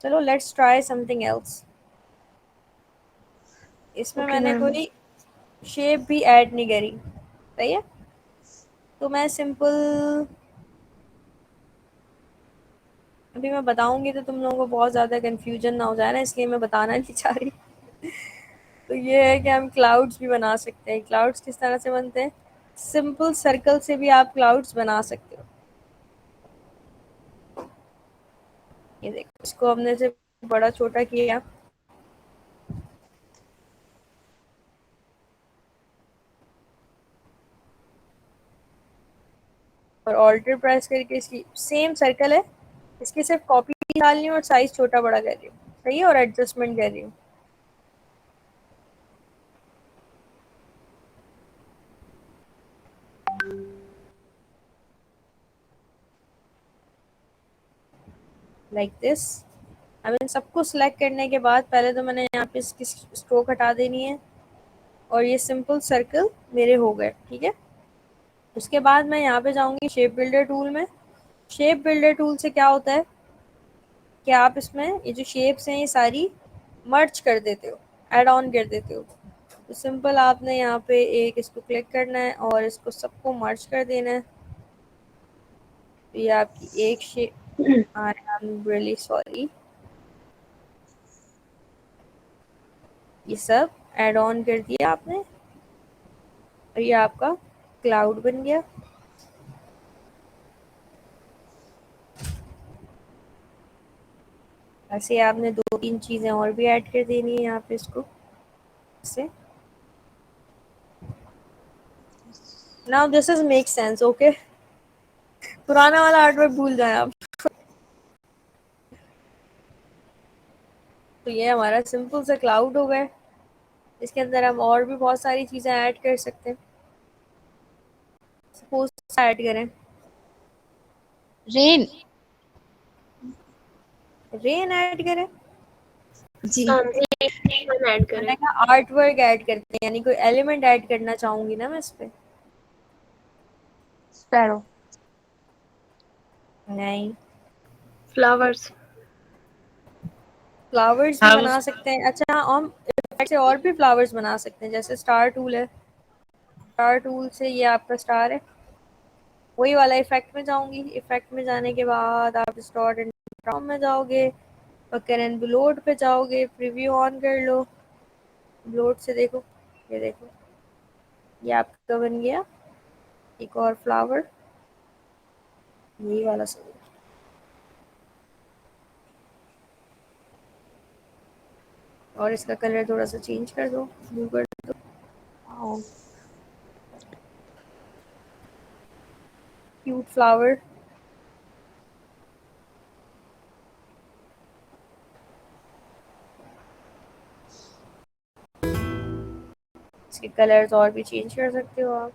चलो लेट्स ट्राई समथिंग एल्स। इसमें
ओके
मैंने
मैम।
कोई शेप भी ऐड नहीं करी। सही है, तो मैं सिंपल अभी मैं बताऊंगी तो तुम लोगों को बहुत ज़्यादा कंफ्यूजन ना हो जाए ना, इसलिए मैं बताना नहीं चाह रही। तो ये है कि हम क्लाउड्स भी बना सकते हैं। क्लाउड्स किस तरह से बनते हैं? सिंपल सर्कल से भी आप क्लाउड्स बना सकते हो। ये देखो, इसको हमने से बड़ा छोटा किया, और ऑल्टर प्रेस करके इसकी सेम सर्कल है, इसकी सिर्फ कॉपी डालनी है और साइज छोटा बड़ा कर रही हूँ। सही है, और एडजस्टमेंट कर रही हूँ। Like this. अब इन सबको सिलेक्ट करने के बाद पहले तो मैंने यहाँ पे इसकी स्ट्रोक हटा देनी है, और ये सिंपल सर्कल मेरे हो गए। ठीक है, उसके बाद मैं यहाँ पे जाऊंगी शेप बिल्डर टूल में। शेप बिल्डर टूल से क्या होता है कि कि आप इसमें ये जो शेप्स हैं ये सारी मर्ज कर देते हो, ऐड ऑन कर देते हो। तो सिंपल आपने यहाँ पे एक इसको क्लिक करना है और इसको सबको मर्ज कर देना है। तो ये आपकी एक shape, I am really sorry, ये सब ऐड ऑन कर दिया आपने और ये आपका क्लाउड बन गया। ऐसे आपने 2-3 चीजें और भी ऐड कर देनी है यहाँ पे इसको से। Now this is make sense, okay. पुराना वाला आर्टवर्क भूल जाए आप। तो ये हमारा सिंपल सा क्लाउड हो गया। इसके अंदर हम और भी बहुत सारी चीजें ऐड कर सकते हैं। सपोज ऐड करें
रेन।
रेन ऐड करें,
जी
ऐड करें।
मैंने कहा आर्ट वर्क ऐड करते हैं, यानी कोई एलिमेंट ऐड करना चाहूंगी ना मैं इस पे।
स्पैरो।
नहीं,
फ्लावर्स।
फ्लावर्स भी बना सकते हैं। अच्छा, हम इफेक्ट से और भी फ्लावर्स बना सकते हैं, जैसे स्टार टूल है। स्टार टूल से ये आपका स्टार है, वही वाला इफेक्ट में जाऊंगी। इफेक्ट में जाने के बाद आप स्टॉर्ट एंड ड्रॉप में जाओगे, पकड़ एंड ब्लोड पे जाओगे, प्रीव्यू ऑन कर लो, ब्लोड से देखो, ये देखो ये आपका बन गया एक और फ्लावर, यही वाला सही है। और इसका कलर थोड़ा सा चेंज कर दो, ब्लू कर दो। Cute flower. इसके कलर्स और भी चेंज कर सकते हो आप।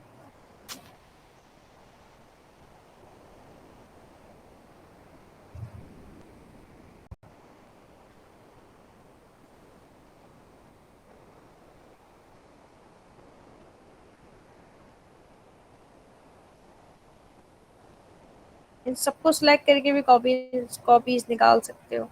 इन सबको सिलेक्ट करके भी कॉपीज निकाल सकते हो।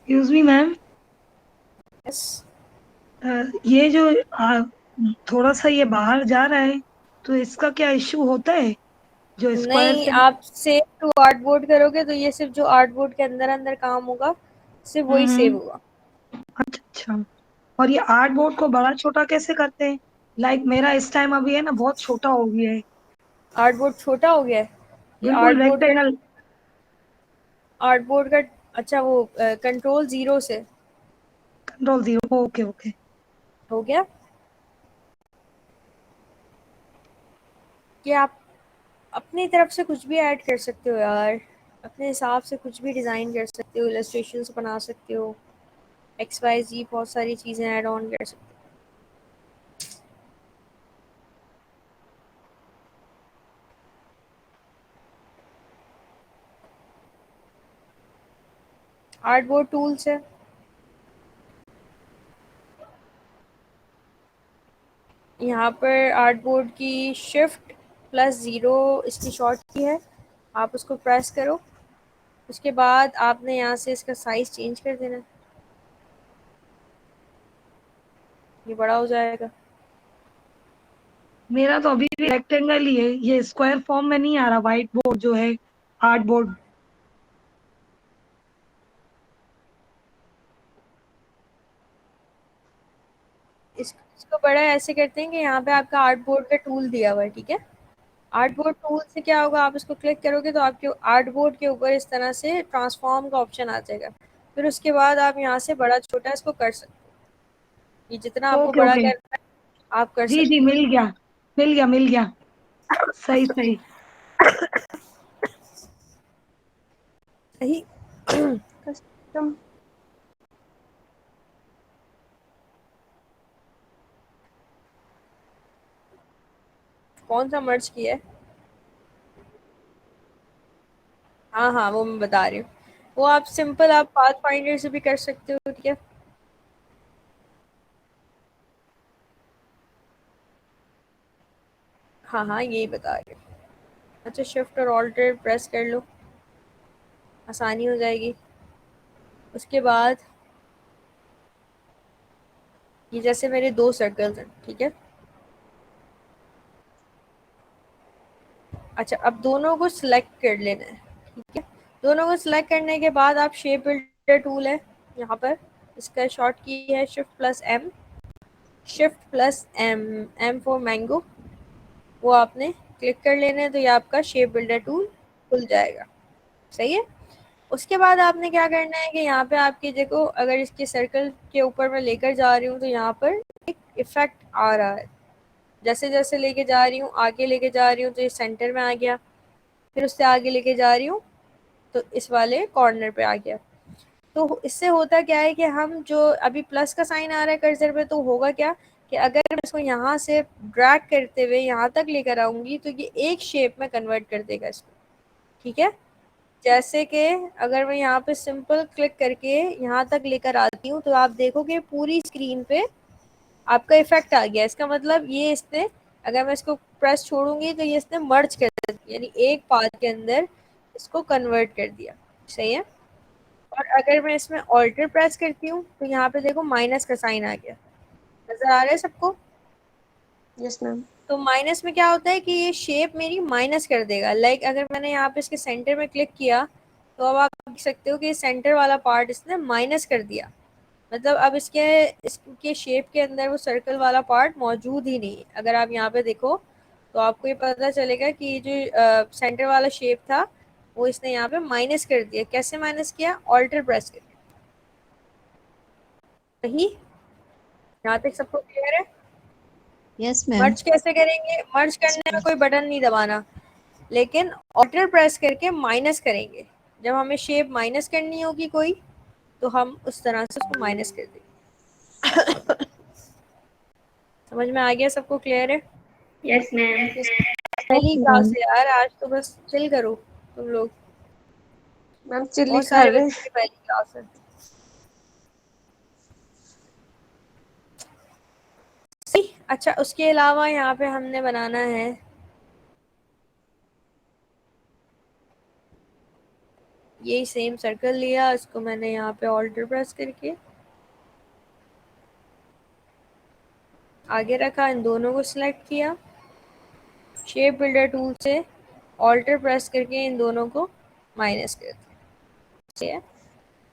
एक्सक्यूज मी मैम,
यस,
ये जो थोड़ा सा ये बाहर जा रहा है, तो इसका क्या इश्यू होता है? जो स्क्वायर
नहीं,
से।
आप सेव टू आर्टबोर्ड करोगे तो ये सिर्फ जो आर्टबोर्ड के अंदर अंदर काम होगा सिर्फ वही सेव
हम्म।
होगा।
अच्छा अच्छा। और ये आर्ट बोर्ड को बड़ा छोटा कैसे करते हैं? लाइक मेरा इस टाइम अभी है ना बहुत छोटा हो गया है।
आर्टबोर्ड छोटा हो गया है, ये
बिल्कुल रेक्टेंगल।
आर्टबोर्ड का अच्छा वो कंट्रोल 0 से
कंट्रोल 0, ओके ओके।
हो गया कि आप अपनी तरफ से कुछ भी ऐड कर सकते हो यार, अपने हिसाब से कुछ भी डिज़ाइन कर सकते हो, इलस्ट्रेशंस बना सकते हो, XYZ बहुत सारी चीज़ें ऐड ऑन कर सकते हो। आर्टबोर्ड टूल्स है, यहाँ पर आर्टबोर्ड की Shift+0 इसकी शॉर्ट की है, आप उसको प्रेस करो। उसके बाद आपने यहाँ से इसका साइज चेंज कर देना, ये बड़ा हो जाएगा।
मेरा तो अभी भी रेक्टेंगल ही है, ये स्क्वायर फॉर्म में नहीं आ रहा व्हाइट बोर्ड जो है आर्ट बोर्ड।
इसको बड़ा ऐसे करते हैं कि यहाँ पे आपका आर्टबोर्ड का टूल दिया हुआ है, ठीक है। आर्टबोर्ड टूल से क्या होगा, आप इसको क्लिक करोगे तो आपके आर्टबोर्ड के ऊपर इस तरह से ट्रांसफॉर्म का ऑप्शन आ जाएगा। फिर उसके बाद आप यहाँ से बड़ा छोटा इसको कर सकते हो, ये जितना आपको
ओके
बड़ा
ओके।
करना है आप कर
जी जी
सकते हो।
मिल गया, मिल गया मिल गया। सही सही।
सही।
कस्टम।
कौन सा मर्ज किया है? हाँ हाँ, वो मैं बता रही हूँ। वो आप सिंपल आप पाथ फाइंडर से भी कर सकते हो, ठीक है। हाँ हाँ यही बता रहे। अच्छा शिफ्ट और ऑल्टर प्रेस कर लो, आसानी हो जाएगी। उसके बाद ये जैसे मेरे 2 सर्कल्स हैं, ठीक है। अच्छा अब दोनों को सिलेक्ट कर लेना है, ठीक है। दोनों को सिलेक्ट करने के बाद आप शेप बिल्डर टूल है यहाँ पर, इसका शॉर्ट की है shift plus M, shift plus M, M for mango, वो आपने क्लिक कर लेना है तो ये आपका शेप बिल्डर टूल खुल जाएगा। सही है। उसके बाद आपने क्या करना है कि यहाँ पे आपकी देखो, अगर इसके सर्कल के ऊपर मैं लेकर जा रही हूँ तो यहाँ पर एक इफेक्ट आ रहा है। जैसे जैसे लेके जा रही हूँ, आगे लेके जा रही हूँ तो ये सेंटर में आ गया, फिर उससे आगे लेके जा रही हूँ तो इस वाले कॉर्नर पे आ गया। तो इससे होता क्या है कि हम जो अभी प्लस का साइन आ रहा है कर्सर पे, तो होगा क्या कि अगर मैं इसको यहाँ से ड्रैग करते हुए यहाँ तक लेकर आऊंगी तो ये एक शेप में कन्वर्ट कर देगा इसको, ठीक है। जैसे कि अगर मैं यहाँ पे सिंपल क्लिक करके यहाँ तक लेकर आती हूँ तो आप देखोगे पूरी स्क्रीन पे आपका इफेक्ट आ गया। इसका मतलब ये इसने, अगर मैं इसको प्रेस छोड़ूंगी तो ये इसने मर्ज कर दिया, यानी एक पाथ के अंदर इसको कन्वर्ट कर दिया। सही है। और अगर मैं इसमें ऑल्टर प्रेस करती हूँ तो यहाँ पे देखो माइनस का साइन आ गया, नजर आ रहा है सबको।
Yes ma'am.
तो माइनस में क्या होता है कि ये शेप मेरी माइनस कर देगा। लाइक अगर मैंने यहाँ पे इसके सेंटर में क्लिक किया तो अब आप देख सकते हो कि सेंटर वाला पार्ट इसने माइनस कर दिया, मतलब अब इसके शेप के अंदर वो सर्कल वाला पार्ट मौजूद ही नहीं है। अगर आप यहाँ पे देखो तो आपको ये पता चलेगा कि ये जो सेंटर वाला शेप था वो इसने यहाँ पे माइनस कर दिया। कैसे माइनस किया? ऑल्टर प्रेस करके। सही, यहाँ तक सबको क्लियर है?
Yes ma'am.
मर्ज कैसे करेंगे? मर्ज करने में कोई बटन नहीं दबाना, लेकिन ऑल्टर प्रेस करके माइनस करेंगे। जब हमें शेप माइनस करनी होगी कोई, तो हम उस तरह से उसको माइनस कर देंगे। समझ में आ गया? सबको क्लियर है?
Yes ma'am.
पहली क्लास है यार, आज तो बस चिल करो तुम लोग।
मैम चिल्ली
बहुत
खा
सारे
रहे
बच्चों की पहली क्लास है। अच्छा उसके अलावा यहाँ पे हमने बनाना है यही सेम सर्कल लिया, इसको मैंने यहाँ पे ऑल्टर प्रेस करके आगे रखा, इन दोनों को सिलेक्ट किया, शेप बिल्डर टूल से ऑल्टर प्रेस करके इन दोनों को माइनस कर दिया,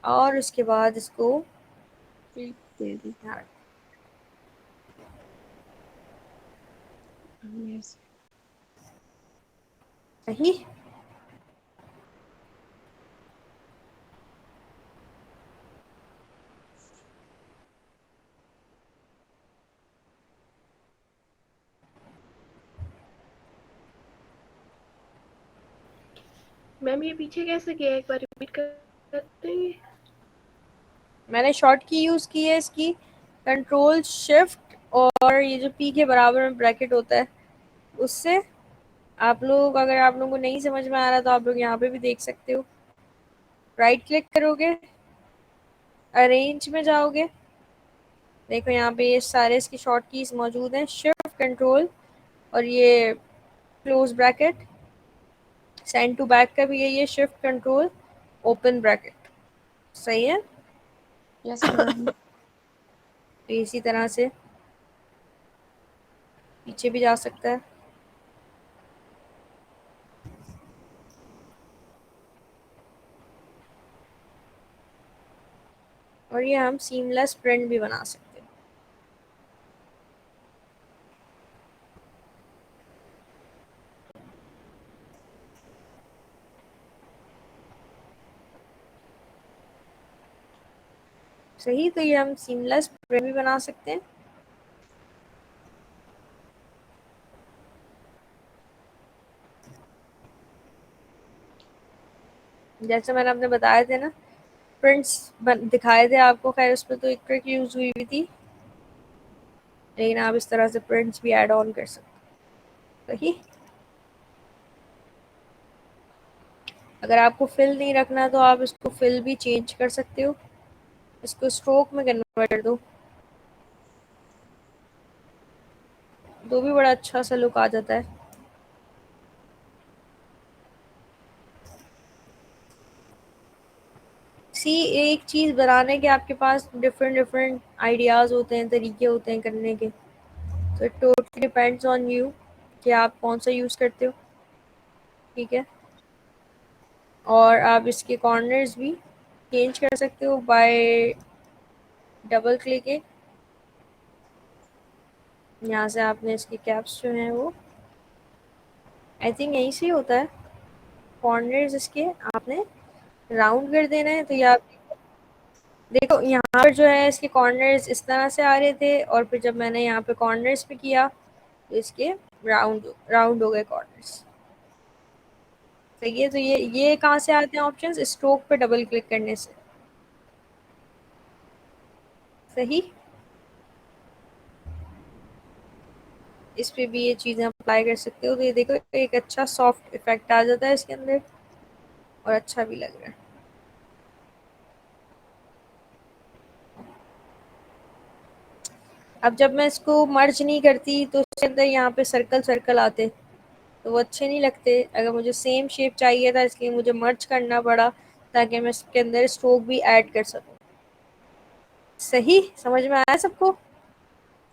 और उसके बाद इसको
दे दी।
यहाँ रख।
यस।
सही।
मैम ये पीछे कैसे किया, एक बार रिपीट कर देंगे?
मैंने शॉर्ट की यूज की है इसकी, कंट्रोल शिफ्ट और ये जो पी के बराबर में ब्रैकेट होता है उससे। आप लोग, अगर आप लोगों को नहीं समझ में आ रहा तो आप लोग यहाँ पे भी देख सकते हो। राइट क्लिक करोगे, अरेंज में जाओगे, देखो यहाँ पे ये सारे इसकी शॉर्ट कीज मौजूद हैं, शिफ्ट कंट्रोल और ये close bracket. Send to back का भी यही है, शिफ्ट कंट्रोल ओपन ब्रैकेट। सही है।
Yes ma'am.
तो इसी तरह से पीछे भी जा सकता है। और ये हम सीमलेस प्रिंट भी बना सकते हैं। सही, तो ये हम सीमलेस प्रिंट भी बना सकते हैं। जैसे मैंने आपने बताए थे ना, प्रिंट्स दिखाए थे आपको, खैर उस पर तो एक ट्रिक यूज हुई हुई थी, लेकिन आप इस तरह से प्रिंट्स भी ऐड ऑन कर सकते हैं। सही। अगर आपको फिल नहीं रखना तो आप इसको फिल भी चेंज कर सकते हो, इसको स्ट्रोक में कन्वर्ट कर दो तो भी बड़ा अच्छा सा लुक आ जाता है। किसी एक चीज़ बनाने के आपके पास डिफरेंट आइडियाज़ होते हैं, तरीके होते हैं करने के। तो it totally depends on you कि आप कौन सा यूज़ करते हो, ठीक है। और आप इसके कॉर्नर्स भी चेंज कर सकते हो बाय डबल क्लिक। यहाँ से आपने इसके कैप्स जो हैं वो आई थिंक यहीं से ही होता है, कॉर्नर्स इसके आपने राउंड कर देना है। तो ये आप देखो यहाँ पर जो है इसके कॉर्नर्स इस तरह से आ रहे थे, और फिर जब मैंने यहाँ पे कॉर्नर्स पे किया तो इसके राउंड राउंड हो गए कॉर्नर्स। सही है। तो ये कहाँ से आते हैं ऑप्शंस? स्ट्रोक पे डबल क्लिक करने से। सही। इस पे भी ये चीज़ें अप्लाई कर सकते हो। तो ये देखो एक अच्छा सॉफ्ट इफेक्ट आ जाता है इसके अंदर, और अच्छा भी लग रहा है। अब जब मैं इसको मर्ज नहीं करती तो इसके अंदर यहाँ पे सर्कल सर्कल आते, तो वो अच्छे नहीं लगते। अगर मुझे सेम शेप चाहिए था इसलिए मुझे मर्ज करना पड़ा, ताकि मैं इसके अंदर स्ट्रोक भी ऐड कर सकूं। सही समझ में आया सबको?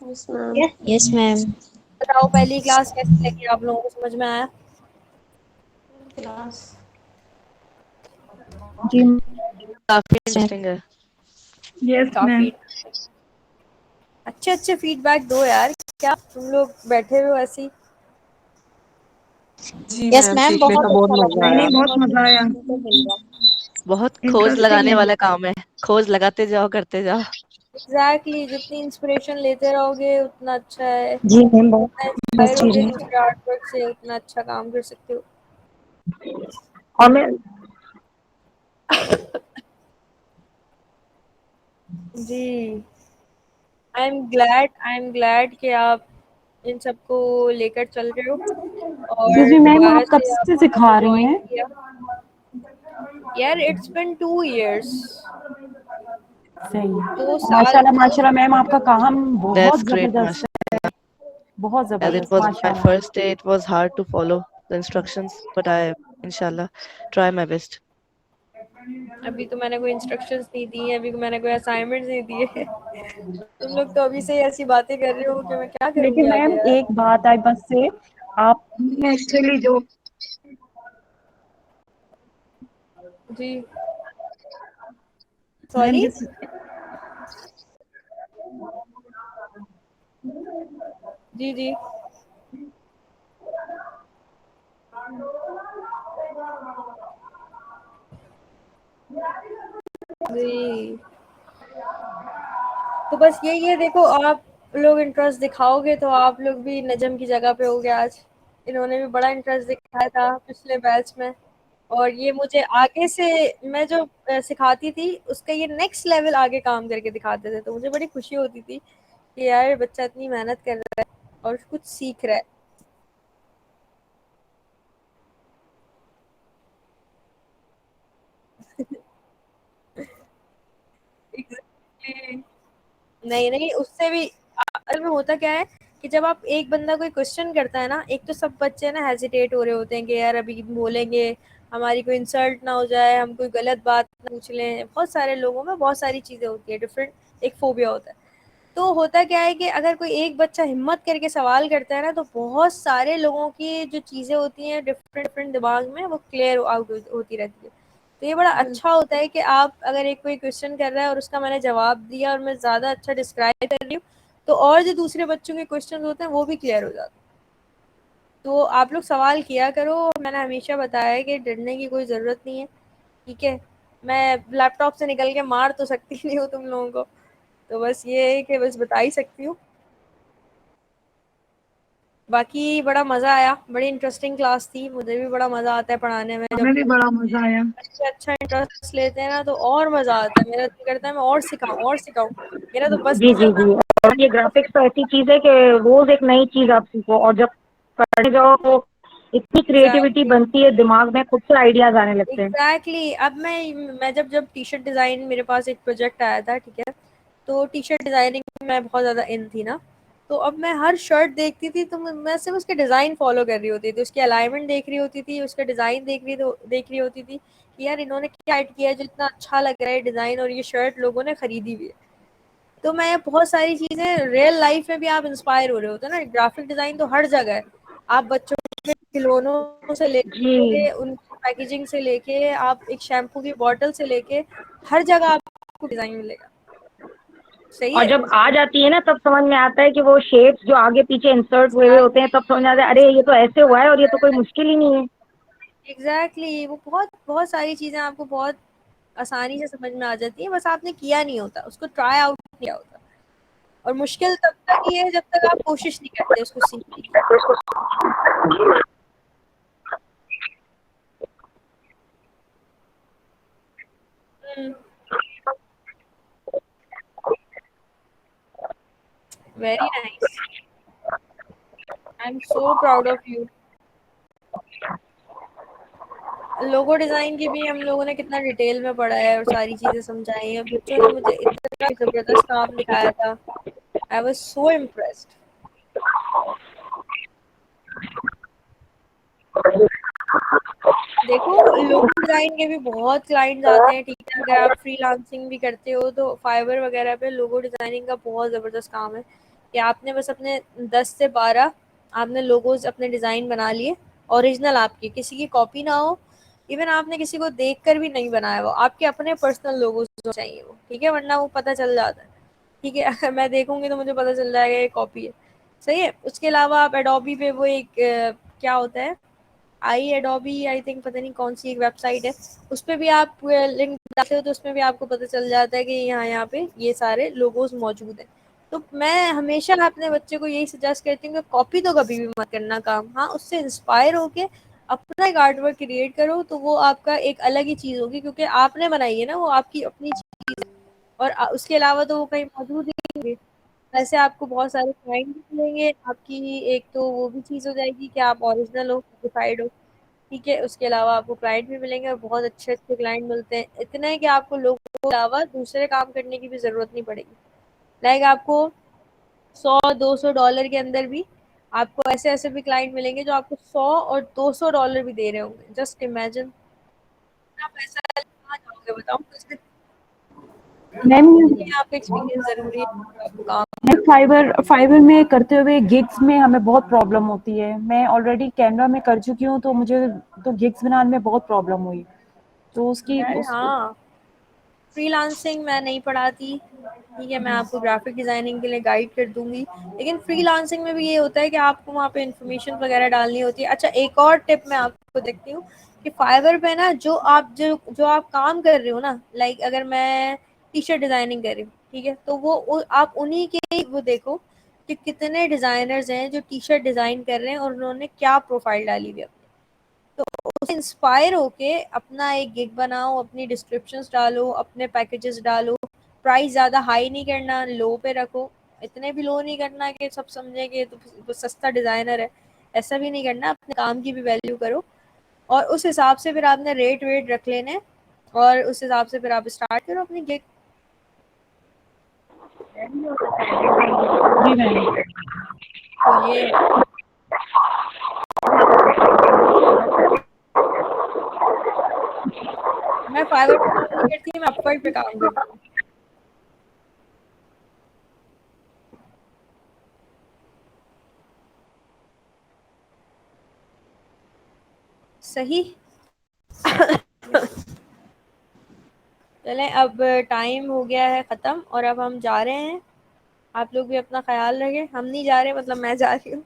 Yes, ma'am.
Yes ma'am.
बताओ पहली क्लास कैसी लगी आप लोगों को, समझ में आया?
Class.
जी
काफी इंटरेस्टिंग है।
Yes ma'am.
काफी अच्छे फीडबैक दो यार। क्या तुम लोग बैठे हुए हो ऐसे ही?
जी
यस
मैम,
मैम,
सीखने
बहुत
का बहुत
अच्छा लग
मजा
रहा
नहीं
आया।
है,
नहीं, बहुत
बहुत
मजा
कुछ
आया।
सीखने को मिल रहा है।
बहुत खोज
इंटरेस्टिंग
लगाने
है।
वाला काम है, खोज लगाते जाओ करते जाओ।
एग्जैक्टली, जितनी इंस्पिरेशन लेते रहोगे उतना अच्छा है।
जी मैम, बहुत
जितना
मस्त
इंस्पायर
चीज
होगे
है।
दूसरे आर्टवर्क से उतना अच्छा काम कर सकते हो।
और मैं
जी, आई एम ग्लैड कि आप इन सबको लेकर चल रहे हो
जी
और
जी मैम,
दोबारा
आप कब
से
से
आपने
सिखा रही
ज्वाइन
हैं?
किया। यार इट्स बिन 2 years,
सही।
2 साल।
माशाल्लाह माशाल्लाह मैम, आपका काम
दैट्स
बहुत
ग्रेट
जबरदस्त
माशाल्लाह।
है, बहुत
As it
जबरदस्त
was my
माशाल्लाह।
first day, it was hard to follow the instructions, but I inshallah try my best.
अभी तो मैंने कोई इंस्ट्रक्शंस नहीं दी है, अभी मैंने कोई असाइनमेंट्स नहीं दिए। तुम लोग तो अभी से ही ऐसी बातें कर रहे हो कि मैं क्या
लेकिन
करूंगी आगे
मैम
यार।
एक बात आई बस से, आप
एक्चुअली जो
जी
मैम
सॉरी।
जिस
जी जी जी। तो बस यही है, देखो आप लोग इंटरेस्ट दिखाओगे तो आप लोग भी नजम की जगह पे होगे आज। इन्होंने भी बड़ा इंटरेस्ट दिखाया था पिछले बैच में, और ये मुझे आगे से मैं जो सिखाती थी उसका ये नेक्स्ट लेवल आगे काम करके दिखाते थे, तो मुझे बड़ी खुशी होती थी कि यार बच्चा इतनी मेहनत कर रहा है और कुछ सीख रहा है। Exactly. नहीं नहीं, उससे भी असल में होता क्या है कि जब आप एक बंदा कोई क्वेश्चन करता है ना, एक तो सब बच्चे ना हेजिटेट हो रहे होते हैं कि यार अभी बोलेंगे हमारी कोई इंसल्ट ना हो जाए, हम कोई गलत बात ना पूछ लें। बहुत सारे लोगों में बहुत सारी चीज़ें होती है, डिफरेंट एक फोबिया होता है। तो होता क्या है कि अगर कोई एक बच्चा हिम्मत करके सवाल करता है ना, तो बहुत सारे लोगों की जो चीज़ें होती हैं डिफरेंट डिफरेंट दिमाग में, वो क्लियर आउट होती रहती है। तो ये बड़ा अच्छा होता है कि आप अगर एक कोई क्वेश्चन कर रहा है और उसका मैंने जवाब दिया और मैं ज़्यादा अच्छा डिस्क्राइब कर रही हूँ, तो और जो दूसरे बच्चों के क्वेश्चन होते हैं वो भी क्लियर हो जाते हैं। तो आप लोग सवाल किया करो। मैंने हमेशा बताया है कि डरने की कोई ज़रूरत नहीं है, ठीक है। मैं लैपटॉप से निकल के मार तो सकती नहीं हूँ तुम लोगों को, तो बस ये है कि बस बता ही सकती हूँ। बाकी बड़ा मज़ा आया, बड़ी इंटरेस्टिंग क्लास थी। मुझे भी बड़ा मज़ा आता है पढ़ाने में, जब
हमें भी बड़ा मजा आया।
बच्चे अच्छा इंटरेस्ट लेते हैं ना तो और मज़ा आता है। मेरा दिल करता है मैं और सिखाऊं और सिखाऊं। मेरा तो बस
जी
नहीं
जी
चलता।
जी। और ये ग्राफिक्स तो ऐसी चीज है कि रोज एक नई चीज आप सीखो, और जब पढ़ने जाओ तो इतनी क्रिएटिविटी
एग्जैक्टली
बनती है दिमाग में, खुद से आइडियाज आने लगते हैं।
एग्जैक्टली। अब मैं जब टी शर्ट डिज़ाइन, मेरे पास एक प्रोजेक्ट आया था, ठीक है। तो टी शर्ट डिज़ाइनिंग में मैं बहुत ज़्यादा इन थी ना, तो अब मैं हर शर्ट देखती थी तो मैं सिर्फ उसके डिज़ाइन फॉलो कर रही होती थी, उसकी अलाइनमेंट देख रही होती थी, उसका डिज़ाइन देख रही होती थी कि यार इन्होंने क्या ऐड किया है जो इतना अच्छा लग रहा है डिजाइन, और ये शर्ट लोगों ने खरीदी भी है। तो मैं बहुत सारी चीजें रियल लाइफ में भी आप इंस्पायर हो रहे होते हैं ना। ग्राफिक डिजाइन तो हर जगह है, आप बच्चों के खिलौनों से लेके
जी।
उनकी पैकेजिंग से लेके आप एक शैम्पू की बोतल से लेके हर जगह आपको डिजाइन मिलेगा। सही
और
है।
जब आ जाती है ना तब समझ में आता है कि वो शेप्स जो आगे पीछे इंसर्ट हुए हुए होते हैं, तब समझ में आता है अरे ये तो ऐसे हुआ है और ये तो कोई मुश्किल ही नहीं है।
एग्जैक्टली वो बहुत बहुत सारी चीजें आपको बहुत आसानी से समझ में आ जाती है, बस आपने किया नहीं होता, उसको ट्राई आउट किया होता। और मुश्किल तब तक ही है जब तक आप कोशिश नहीं करते उसको सीखने की। Very nice, I am so proud of you. Logo design की भी हम लोगों ने कितना डिटेल में पढ़ा है और सारी चीजें समझाई हैं। बच्चों ने मुझे इतना जबरदस्त काम दिखाया था, आई वाज सो इम्प्रेस्ड। देखो लोगो डिजाइन के भी बहुत क्लाइंट्स आते हैं, ठीक है। अगर आप फ्रीलांसिंग भी करते हो तो फाइवर वगैरह पे लोगो डिजाइनिंग का बहुत जबरदस्त काम है कि आपने बस अपने 10 से 12 आपने लोगोज अपने डिजाइन बना लिए, ओरिजिनल आपकी, किसी की कॉपी ना हो। इवन आपने किसी को देख कर भी नहीं बनाया, वो आपके अपने पर्सनल लोगोज चाहिए वो, ठीक है, वरना वो पता चल जाता है। ठीक है, अगर मैं देखूंगी तो मुझे पता चल जाएगा ये कॉपी है। सही है। उसके अलावा आप एडोबी पे वो एक क्या होता है, आई एडोबी आई थिंक, पता नहीं कौन सी एक वेबसाइट है, उस पर भी आप लिंक डालते हो तो उसमें भी आपको पता चल जाता है कि यहाँ पे ये सारे लोगोज मौजूद हैं। तो मैं हमेशा अपने बच्चे को यही सजेस्ट करती हूँ कि कॉपी तो कभी भी मत करना काम, हाँ उससे इंस्पायर होके अपना एक आर्ट वर्क क्रिएट करो, तो वो आपका एक अलग ही चीज होगी, क्योंकि आपने बनाई है ना, वो आपकी अपनी चीज। और उसके अलावा तो वो कहीं मौजूद ही नहीं होगी। वैसे आपको बहुत सारे क्लाइंट भी मिलेंगे, आपकी एक तो वो भी चीज़ हो जाएगी कि आप ओरिजिनल हो, सर्टिफाइड हो। ठीक है, उसके अलावा आपको क्लाइंट भी मिलेंगे और बहुत अच्छे अच्छे क्लाइंट मिलते हैं, इतने हैं कि आपको लोगों के अलावा दूसरे काम करने की भी ज़रूरत नहीं पड़ेगी। लाइक आपको 100-200 डॉलर के अंदर भी आपको ऐसे ऐसे भी क्लाइंट मिलेंगे जो आपको 100 और 200 डॉलर भी दे रहे होंगे। जस्ट इमेजिन, इतना पैसा कहाँ जाओगे बताओ मुझे।
मैम
यहाँ पे एक्सपीरियंस जरूरी है आपको काम।
फाइबर फाइबर में करते हुए गिग्स में हमें बहुत प्रॉब्लम होती है। मैं ऑलरेडी कैनवा में कर चुकी हूँ, तो मुझे तो गिग्स बनाने में बहुत प्रॉब्लम हुई। तो उसकी
यार हाँ, फ्रीलांसिंग मैं नहीं पढ़ाती, ठीक है, मैं आपको ग्राफिक डिजाइनिंग के लिए गाइड कर दूंगी। लेकिन फ्रीलांसिंग में भी ये होता है कि आपको वहाँ पे इन्फॉर्मेशन वगैरह डालनी होती है। अच्छा, एक और टिप मैं आपको देखती हूँ कि फाइवर पे ना जो आप काम कर रहे हो ना, लाइक अगर मैं टी शर्ट डिजाइनिंग कर रही हूँ, ठीक है, तो आप उन्हीं के वो देखो कि कितने डिजाइनर्स हैं जो टी शर्ट डिजाइन कर रहे हैं और उन्होंने क्या प्रोफाइल डाली हुई है। तो उससे इंस्पायर होके अपना एक गिग बनाओ, अपनी डिस्क्रिप्शंस डालो, अपने पैकेजेस डालो। प्राइस ज़्यादा हाई नहीं करना, लो पे रखो। इतने भी लो नहीं करना कि सब समझे कि तो सस्ता डिज़ाइनर है, ऐसा भी नहीं करना। अपने काम की भी वैल्यू करो और उस हिसाब से फिर आपने रेट वेट रख लेने और उस हिसाब से फिर आप स्टार्ट करो अपनी गिग।
जी मैम।
तो ये है। मैं फाइवर पे काम नहीं करती, मैं अपवर्क पे काम करती हूँ। सही। चलें, अब टाइम हो गया है ख़त्म और अब हम जा रहे हैं। आप लोग भी अपना ख्याल रखें। हम नहीं जा रहे, मतलब मैं जा रही हूँ।